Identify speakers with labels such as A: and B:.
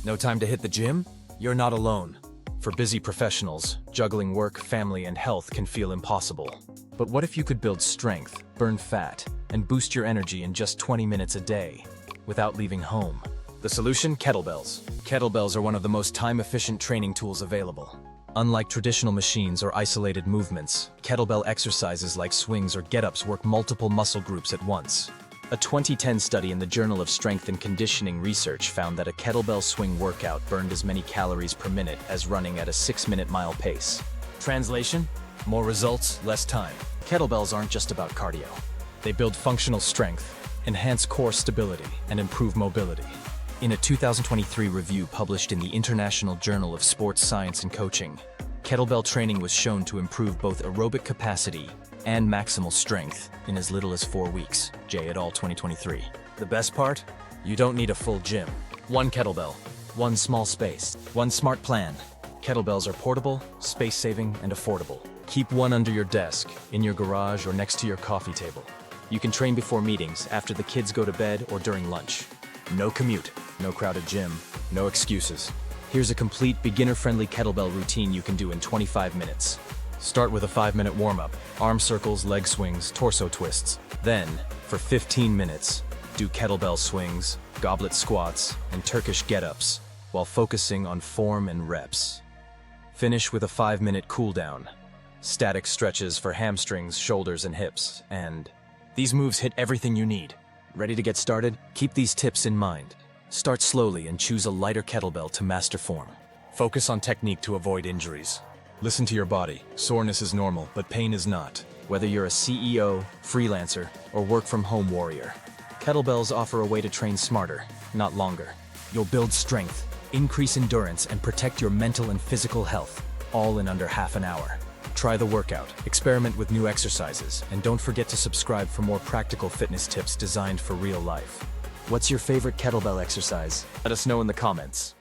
A: No time to hit the gym? You're not alone. For busy professionals, juggling work, family, and health can feel impossible. But what if you could build strength, burn fat, and boost your energy in just 20 minutes a day, without leaving home? The solution? Kettlebells. Kettlebells are one of the most time-efficient training tools available. Unlike traditional machines or isolated movements, kettlebell exercises like swings or get-ups work multiple muscle groups at once. A 2010 study in the Journal of Strength and Conditioning Research found that a kettlebell swing workout burned as many calories per minute as running at a 6-minute mile pace. Translation? More results, less time. Kettlebells aren't just about cardio. They build functional strength, enhance core stability, and improve mobility. In a 2023 review published in the International Journal of Sports Science and Coaching, kettlebell training was shown to improve both aerobic capacity and maximal strength in as little as 4 weeks. J et al. 2023. The best part? You don't need a full gym. One kettlebell, one small space, one smart plan. Kettlebells are portable, space-saving, and affordable. Keep one under your desk, in your garage, or next to your coffee table. You can train before meetings, after the kids go to bed, or during lunch. No commute, no crowded gym, no excuses. Here's a complete beginner-friendly kettlebell routine you can do in 25 minutes. Start with a 5-minute warm-up, arm circles, leg swings, torso twists. Then, for 15 minutes, do kettlebell swings, goblet squats, and Turkish get-ups, while focusing on form and reps. Finish with a 5-minute cool-down, static stretches for hamstrings, shoulders, and hips, and these moves hit everything you need. Ready to get started? Keep these tips in mind. Start slowly and choose a lighter kettlebell to master form. Focus on technique to avoid injuries. Listen to your body. Soreness is normal, but pain is not. Whether you're a CEO, freelancer, or work-from-home warrior, kettlebells offer a way to train smarter, not longer. You'll build strength, increase endurance, and protect your mental and physical health, all in under half an hour. Try the workout, experiment with new exercises, and don't forget to subscribe for more practical fitness tips designed for real life. What's your favorite kettlebell exercise? Let us know in the comments.